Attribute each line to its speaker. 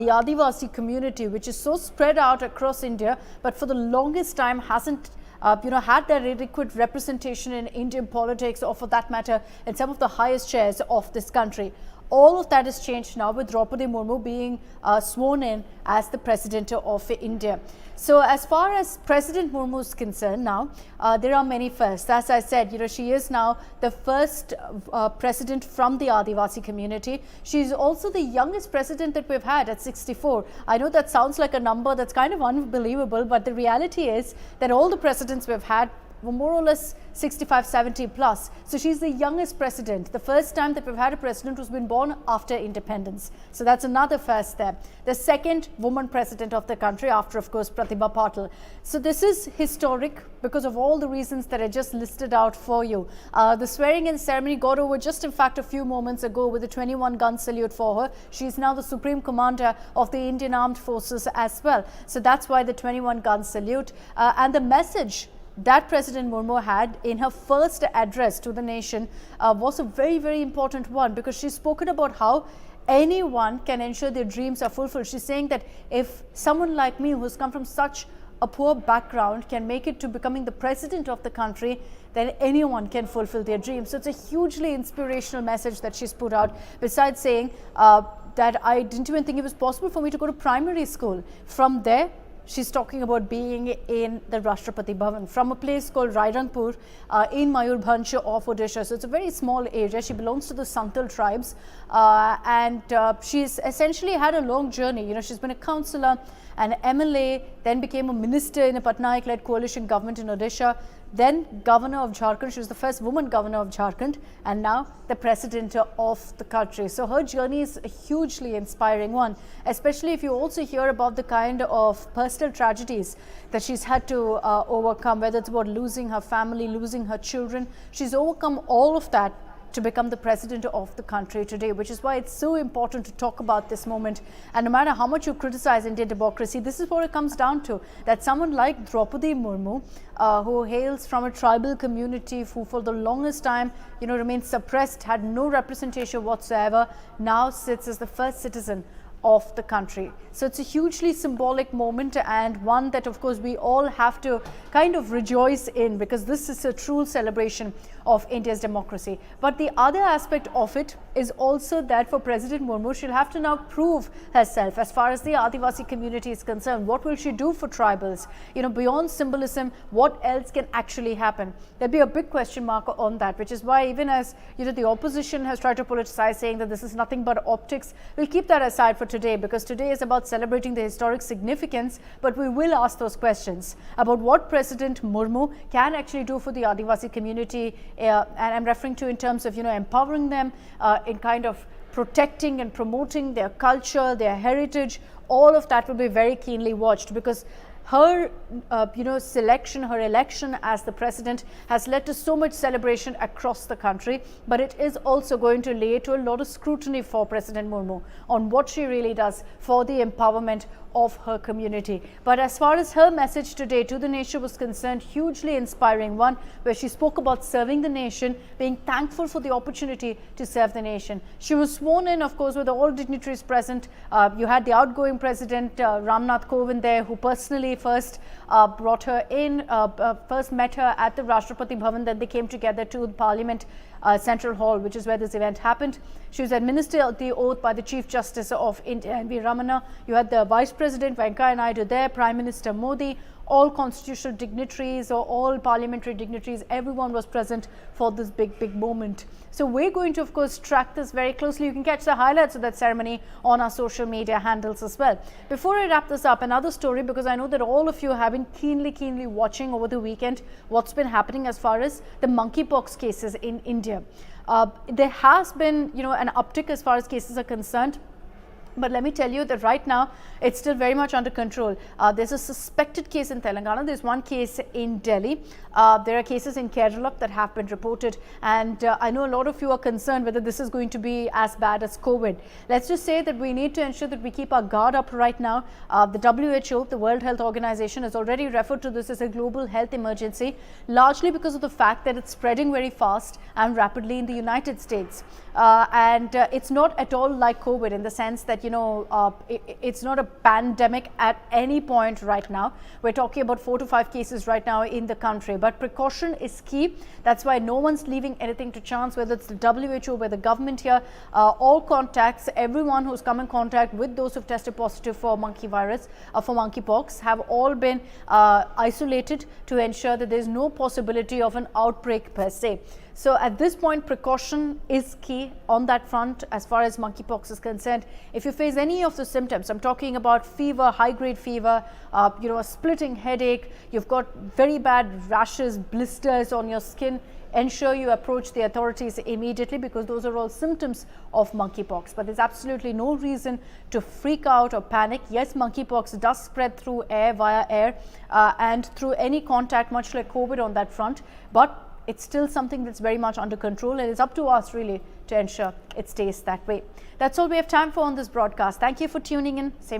Speaker 1: the Adivasi community, which is so spread out across India, but for the longest time hasn't had their adequate representation in Indian politics, or for that matter in some of the highest chairs of this country. All of that has changed now with Droupadi Murmu being sworn in as the President of India. So as far as President Murmu is concerned now, there are many firsts. As I said, she is now the first president from the Adivasi community. She is also the youngest president that we've had at 64. I know that sounds like a number that's kind of unbelievable, but the reality is that all the presidents we've had were more or less 65, 70 plus. So she's the youngest president. The first time that we've had a president who's been born after independence. So that's another first there. The second woman president of the country after, of course, Pratibha Patil. So this is historic because of all the reasons that I just listed out for you. The swearing in ceremony got over just in fact a few moments ago with a 21 gun salute for her. She's now the Supreme Commander of the Indian Armed Forces as well. So that's why the 21 gun salute and the message that President Murmu had in her first address to the nation was a very, very important one, because she's spoken about how anyone can ensure their dreams are fulfilled. She's saying that if someone like me, who's come from such a poor background, can make it to becoming the president of the country, then anyone can fulfill their dreams. So it's a hugely inspirational message that she's put out, besides saying that I didn't even think it was possible for me to go to primary school. From there, she's talking about being in the Rashtrapati Bhavan from a place called Rairangpur in Mayurbhanj of Odisha. So it's a very small area. She belongs to the Santal tribes and she's essentially had a long journey. She's been a councillor, an MLA, then became a minister in a Patnaik-led coalition government in Odisha, then governor of Jharkhand. She was the first woman governor of Jharkhand, and now the president of the country. So her journey is a hugely inspiring one, especially if you also hear about the kind of personal tragedies that she's had to overcome, whether it's about losing her family, losing her children. She's overcome all of that to become the president of the country today, which is why it's so important to talk about this moment. And no matter how much you criticize Indian democracy, this is what it comes down to, that someone like Droupadi Murmu, who hails from a tribal community, who for the longest time, remained suppressed, had no representation whatsoever, now sits as the first citizen of the country. So it's a hugely symbolic moment, and one that of course we all have to kind of rejoice in, because this is a true celebration of India's democracy. But the other aspect of it is also that for President Murmu, she'll have to now prove herself as far as the Adivasi community is concerned. What will she do for tribals? Beyond symbolism, what else can actually happen? There'll be a big question mark on that, which is why even as the opposition has tried to politicize, saying that this is nothing but optics, we'll keep that aside for today, because today is about celebrating the historic significance, but we will ask those questions about what President Murmu can actually do for the Adivasi community, and I'm referring to in terms of empowering them, in kind of protecting and promoting their culture, their heritage. All of that will be very keenly watched, because her selection, her election as the president has led to so much celebration across the country, but it is also going to lead to a lot of scrutiny for President Murmu on what she really does for the empowerment of her community. But as far as her message today to the nation was concerned, hugely inspiring one, where she spoke about serving the nation, being thankful for the opportunity to serve the nation. She was sworn in, of course, with all dignitaries present. You had the outgoing president, Ramnath Kovind there, who personally first brought her in, first met her at the Rashtrapati Bhavan, then they came together to the Parliament Central Hall, which is where this event happened. She was administered the oath by the Chief Justice of India, N.V. Ramana. You had the Vice President Venkaiah Naidu there, Prime Minister Modi, all constitutional dignitaries or all parliamentary dignitaries, everyone was present for this big moment. So we're going to, of course, track this very closely. You can catch the highlights of that ceremony on our social media handles as well. Before I wrap this up, another story, because I know that all of you have been keenly watching over the weekend what's been happening as far as the monkeypox cases in India. There has been, an uptick as far as cases are concerned. But let me tell you that right now, it's still very much under control. There's a suspected case in Telangana. There's one case in Delhi. There are cases in Kerala that have been reported. And I know a lot of you are concerned whether this is going to be as bad as COVID. Let's just say that we need to ensure that we keep our guard up right now. The WHO, the World Health Organization, has already referred to this as a global health emergency, largely because of the fact that it's spreading very fast and rapidly in the United States. It's not at all like COVID in the sense that that, it's not a pandemic at any point right now. We're talking about 4 to 5 cases right now in the country, but precaution is key. That's why no one's leaving anything to chance, whether it's the WHO, whether the government here, all contacts, everyone who's come in contact with those who've tested positive for for monkeypox have all been isolated to ensure that there's no possibility of an outbreak per se. So at this point, precaution is key on that front as far as monkeypox is concerned. If you face any of the symptoms, I'm talking about fever, high-grade fever, a splitting headache, you've got very bad rashes, blisters on your skin, ensure you approach the authorities immediately, because those are all symptoms of monkeypox. But there's absolutely no reason to freak out or panic. Yes, monkeypox does spread through air, via air, and through any contact, much like COVID on that front. But it's still something that's very much under control, and it's up to us really to ensure it stays that way. That's all we have time for on this broadcast. Thank you for tuning in. Same